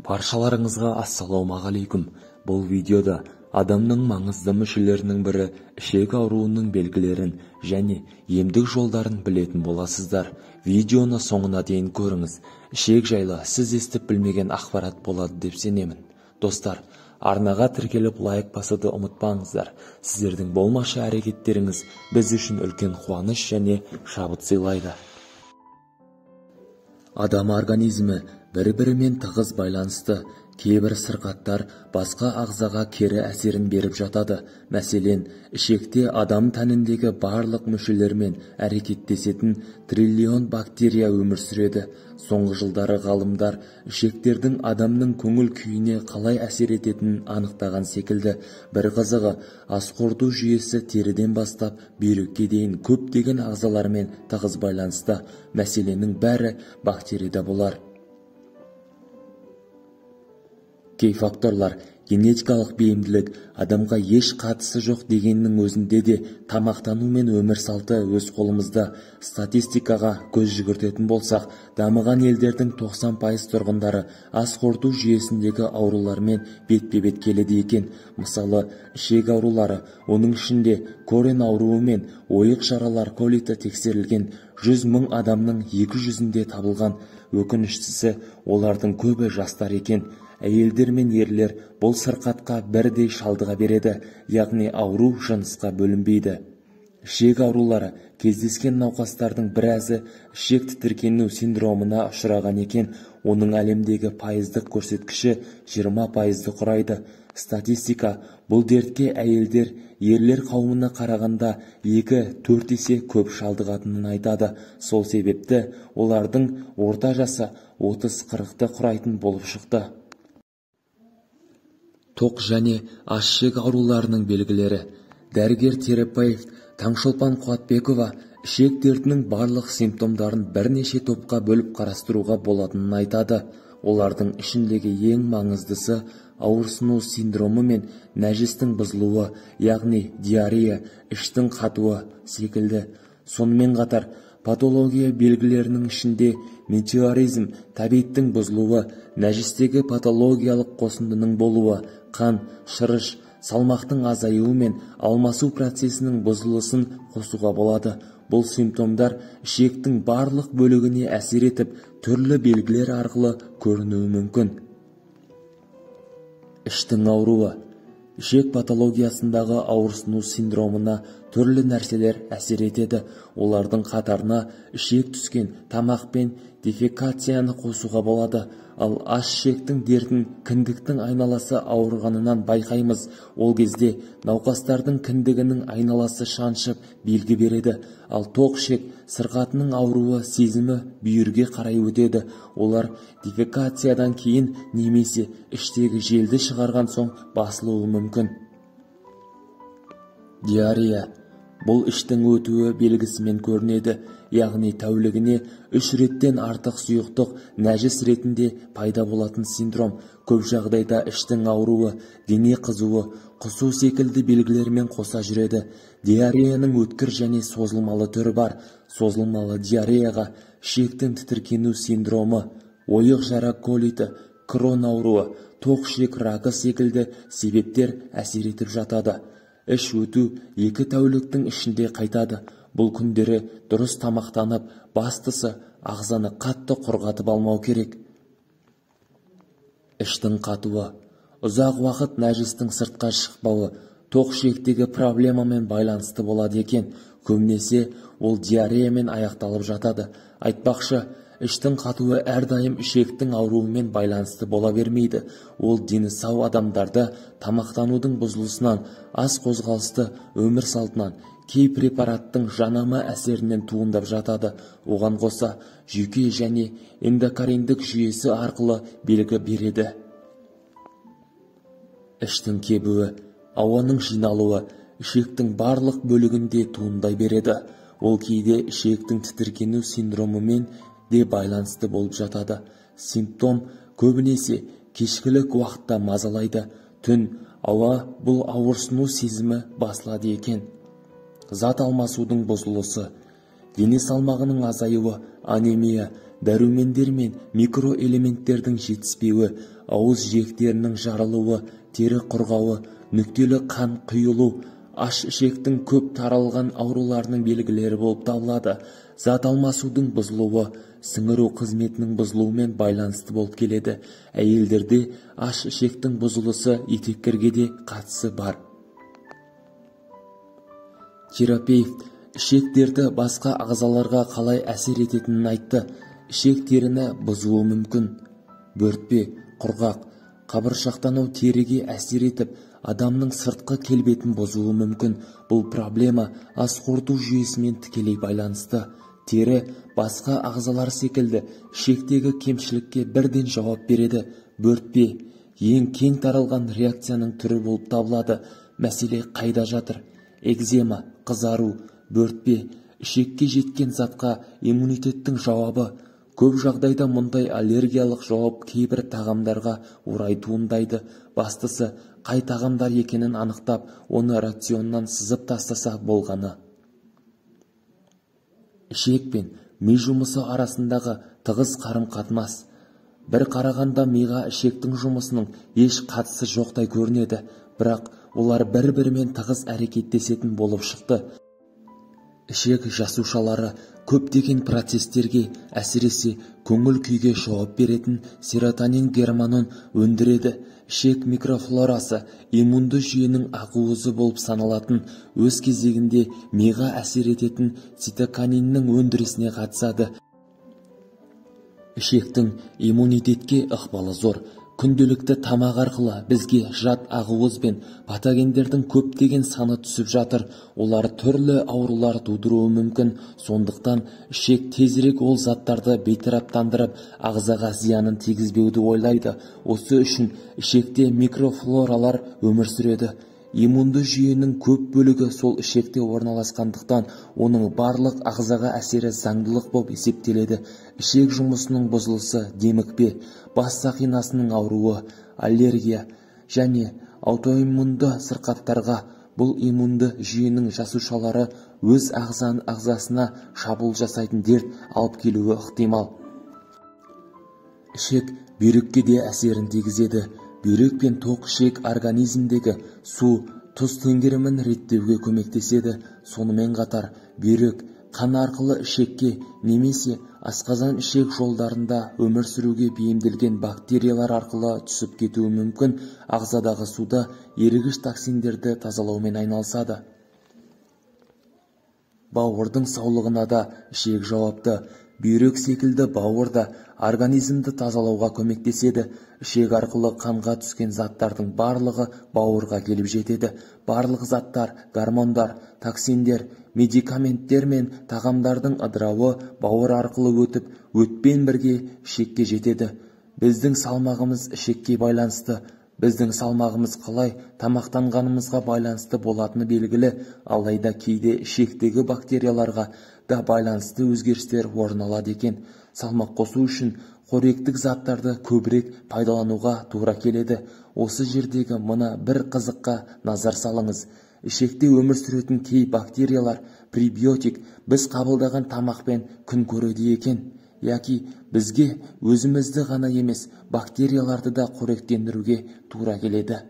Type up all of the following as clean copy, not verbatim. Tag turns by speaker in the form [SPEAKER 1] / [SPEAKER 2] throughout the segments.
[SPEAKER 1] Баршаларыңызға ассалаумағалейкум. Бұл видеода адамның маңызды мүшелерінің бірі ішек ауруының белгілерін және емдік жолдарын білетін боласыздар. Видеоны соңына дейін көріңіз. Ішек жайлы сіз естіп білмеген ақпарат болады деп сенемін. Достар, арнаға тіркеліп лайк басуды ұмытпаңыздар. Сіздердің болмашы әрекеттеріңіз біз үшін үлкен қуаныш және шабыт сыйлайды. Адам организмі бір-бірімен тығыз байланысты. Кейбір сырқаттар басқа ағзаға кері әсерін беріп жатады. Мәселен, ішекте адам тәніндегі барлық мүшелермен әрекеттесетін триллион бактерия өмір сүреді. Соңғы жылдары ғалымдар ішектердің адамның көңіл күйіне қалай әсер ететінін анықтаған секілді. Бір қызығы, ас қорыту жүйесі теріден бастап бүйрекке дейін көптеген ағзалармен тығыз байланысты. Мәселенің бәрі бактерияда болар. Кей факторлар, генетикалық бейімділік адамға еш қатысы жоқ дегеннің өзінде де тамақтану мен өмір салты өз қолымызда. Статистикаға көз жүгіртетін болсақ, дамыған елдердің 90% тұрғындары ас қорыту жүйесіндегі аурулармен бетпе-бет келеді екен. Мысалы, ішек аурулары, оның ішінде корен ауруы мен ойық жаралар колиті тексерілген 100 мың адамның 200-інде табылған. Өкініштісі, олардың көбі жастар екен. Әйелдер мен ерлер бұл сырқатқа бірдей шалдыға береді, яғни ауру жынысқа бөлінбейді. Ішек аурулары кездескен науқастардың біразы ішек тітіркену синдромына ұшыраған екен. Оның әлемдегі пайыздық көрсеткіші 20% құрайды. Статистика бұл дертке әйелдер ерлер қауымына қарағанда 2-4 есе көп шалдығатынын айтады. Сол себепті олардың орта жасы 30-40-ты құрайтын болып шықты. Тоқ және аш-ішек ауруларының белгілері. Дәрігер-терапевт Таңшолпан Қуатбекова ішек дертінің барлық симптомдарын бірнеше топқа бөліп қарастыруға болатынын айтады. Олардың ішіндегі ең маңыздысы ауырсыну синдромы мен нәжістің бұзылуы, яғни диарея, іштің қатуы секілді. Сонымен қатар, патология белгілерінің ішінде метеоризм, тәбеттің бұзылуы, нәжістегі патологиялық қосындының болуы, қан, шырыш, салмақтың азаюы мен алмасу процесінің бұзылысын қосуға болады. Бұл симптомдар ішектің барлық бөлігіне әсер етіп, түрлі белгілер арқылы көрінуі мүмкін. Іштің ауруы. Ішек патологиясындағы ауырсыну синдромына түрлі нәрселер әсер етеді. Олардың қатарына ішек түскен тамақ пен дефекацияны қосуға болады. Ал аш-ішектің дертін кіндіктің айналасы ауырғанынан байқаймыз. Ол кезде науқастардың кіндігінің айналасы шаншып белгі береді. Ал тоқ ішек сырқатының ауруы сезімі бүйірге қарай өтеді. Олар дефекациядан кейін немесе іштегі желді шығарған соң басылуы мүмкін. Диарея. Бұл іштің өтуі белгісімен көрінеді, яғни тәулігіне 3 реттен артық сұйықтық нәжіс ретінде пайда болатын синдром. Көп жағдайда іштің ауруы, дене қызуы, құсу секілді белгілермен қоса жүреді. Диареяның өткір және созылмалы түрі бар. Созылмалы диареяға ішектің тітіркену синдромы, ойық жара колиті, крон ауруы, тоқ ішек рагы секілді себептер әсер етіп жатады. Іш өту 2 тәуліктің ішінде қайтады. Бұл күндері дұрыс тамақтанып, бастысы ағзаны қатты құрғатып алмау керек. Іштің қатуы. Ұзақ уақыт нәжістің сыртқа шықпауы тоқ ішектегі проблемамен байланысты болады екен. Көбінесе ол диареямен аяқталып жатады. Айтпақшы, іштің қатуы әрдайым ішектің ауруымен байланысты бола бермейді. Ол дені сау адамдарда тамақтанудың бұзылысынан, ас қозғалысты өмір салтынан, кей препараттың жанама әсерінен туындап жатады. Оған қоса жүйке және эндокриндік жүйесі арқылы белгі береді. Іштің кебуі. Ауаның жиналуы ішектің барлық бөлігінде туындай береді. Ол кейде ішектің тітіркену синдромымен де байланысты болып жатады. Симптом көбінесе кешкілік уақытта мазалайды. Түн ауа бұл ауырсыну сезімі басылады екен. Зат алмасудың бұзылысы. Дене салмағының азаюы, анемия, дәрумендер мен микроэлементтердің жетіспеуі, ауыз жиектерінің жарылуы, тері құрғауы, нүктелі қан құйылу аш ішектің көп таралған ауруларының белгілері болып табылады. Зат алмасудың бұзылуы сіңіру қызметінің бұзылуымен байланысты болып келеді. Әйелдерде аш ішектің бұзылысы етеккірге де қатысы бар. Терапевт ішек дерті басқа ағзаларға қалай әсер ететінін айтты. Ішек теріні бұзуы мүмкін. Бөртпе, құрғақ, қабыршақтану теріге әсер етіп, адамның сыртқы келбетін бұзуы мүмкін. Бұл проблема ас қорыту жүйесімен тікелей байланысты. Тері басқа ағзалар секілді ішектегі кемшілікке бірден жауап береді. Бөртпе ең кең таралған реакцияның түрі болып табылады. Мәселе қайда жатыр? Экзема, қызару, бөртпе, ішекке жеткен затқа иммунитеттің жауабы. Көп жағдайда мұндай аллергиялық жауап кейбір тағамдарға орай туындайды. Бастысы қай тағамдар екенін анықтап, оны рационнан сызып тастаса болғаны. Ішек пен ми жұмысы арасындағы тығыз қарым-қатынас. Бір қарағанда миға ішектің жұмысының еш қатысы жоқтай көрінеді, бірақ олар бір-бірімен тығыз әрекеттесетін болып шықты. Ішек жасушалары көптеген процестерге, әсіресе көңіл күйге жауап беретін серотонин гормонын өндіреді. Ішек микрофлорасы иммунды жүйенің ақуызы болып саналатын, өз кезегінде миға әсер ететін цитокининнің өндірісіне қатысады. Ішектің иммунитетке ықпалы зор. Күнделікті тамақ арқылы бізге жат ақуыз бен патогендердің көптеген саны түсіп жатыр. Олар түрлі аурулар тудыруы мүмкін. Сондықтан ішек тезірек ол заттарды бейтараптандырып, ағзаға зиянын тигізбеуді ойлайды. Осы үшін ішекте микрофлоралар өмір сүреді. Иммунды жүйенің көп бөлігі сол ішекте орналасқандықтан, оның барлық ағзаға әсері заңдылық болып есептеледі. Ішек жұмысының бұзылысы демікпе, бас сақинасының ауруы, аллергия және аутоиммунды сырқаттарға бұл иммунды жүйенің жасушалары өз ағзасына шабуыл жасайтын дерт алып келуі ықтимал. Ішек бүйрекке де әсерін тигізеді. Бүйрек пен тоқ ішек организмдегі су, тұз теңгерімін реттеуге көмектеседі. Сонымен қатар бүйрек қан арқылы ішекке немесе асқазан ішек жолдарында өмір сүруге бейімделген бактериялар арқылы түсіп кетуі мүмкін. Ағзадағы суда ерігіш токсиндерді тазалаумен айналысады. Бауырдың саулығына да ішек жауапты. Бүйрек секілді бауыр да организмді тазалауға көмектеседі. Ішек арқылы қанға түскен заттардың барлығы бауырға келіп жетеді. Барлық заттар, гормондар, токсиндер, медикаменттер мен тағамдардың ыдырауы бауыр арқылы өтіп, өтпен бірге ішекке жетеді. Біздің салмағымыз ішекке байланысты. Біздің салмағымыз қалай тамақтанғанымызға байланысты болатыны белгілі, алайда кейде ішектегі бактерияларға да байланысты өзгерістер орын алады екен. Салмақ қосу үшін қоректік заттарды көбірек пайдалануға тура келеді. Осы жердегі мына бір қызыққа назар салыңыз. Ішекте өмір сүретін кей бактериялар, пребиотик, біз қабылдаған тамақпен күн көреді екен. Яки бізге өзімізді ғана емес, бактерияларды да қоректендіруге тура келеді.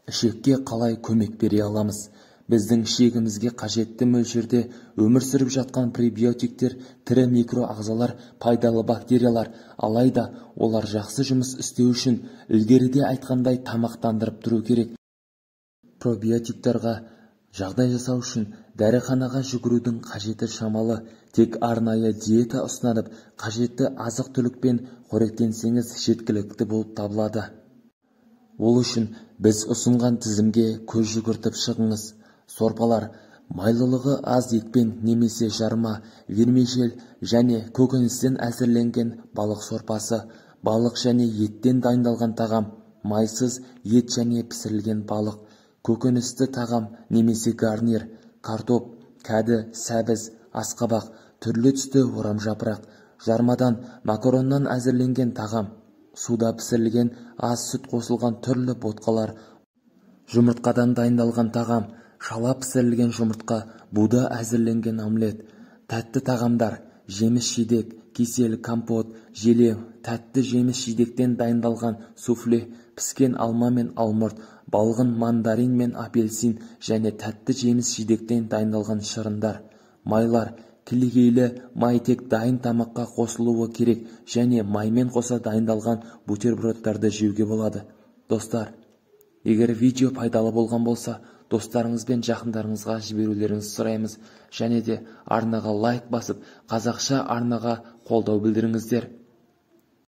[SPEAKER 1] Ішекке қалай көмек бере аламыз? Біздің ішегімізге қажетті мөлшерде өмір сүріп жатқан пребиотиктер, тірі микроағзалар, пайдалы бактериялар, алайда олар жақсы жұмыс істеу үшін ілгеріде айтқандай тамақтандырып тұру керек. Пробиотиктарға жағдай жасау үшін дәріханаға жүгірудің қажеті шамалы. Тек арнайы диета ұсынып, қажетті азық-түлікпен қоректенсеңіз жеткілікті болып табылады. Ол үшін біз ұсынған тізімге көз жүгіртіп шығыңыз. Сорпалар майлылығы аз етпен немесе жарма, вермишель және көкөністен әзірленген балық сорпасы, балық және еттен дайындалған тағам, майсыз ет және пісірілген балық, көкөністі тағам немесе гарнир, картоп, кәді, сәбіз, асқабақ, түрлі түсті орамжапырақ, жармадан, макароннан әзірленген тағам, суда пісірілген аз сүт қосылған түрлі ботқалар, жұмыртқадан дайындалған тағам, шала пісірілген жұмыртқа, буда әзірленген омлет, тәтті тағамдар, жеміс-жидек, киселі компот, желе, тәтті жеміс-жидектен дайындалған суфле, піскен алма мен алмұрт, балғын мандарин мен апельсин және тәтті жеміс-жидектен дайындалған шырындар. Майлар, кілегейлі май тек дайын тамаққа қосылуы керек және маймен қоса дайындалған бутербродтарды жеуге болады. Достар, егер видео пайдалы болған болса, достарыңыз бен жақындарыңызға жіберулеріңізді сұраймыз және де арнаға лайк басып, қазақша арнаға қолдау білдіріңіздер.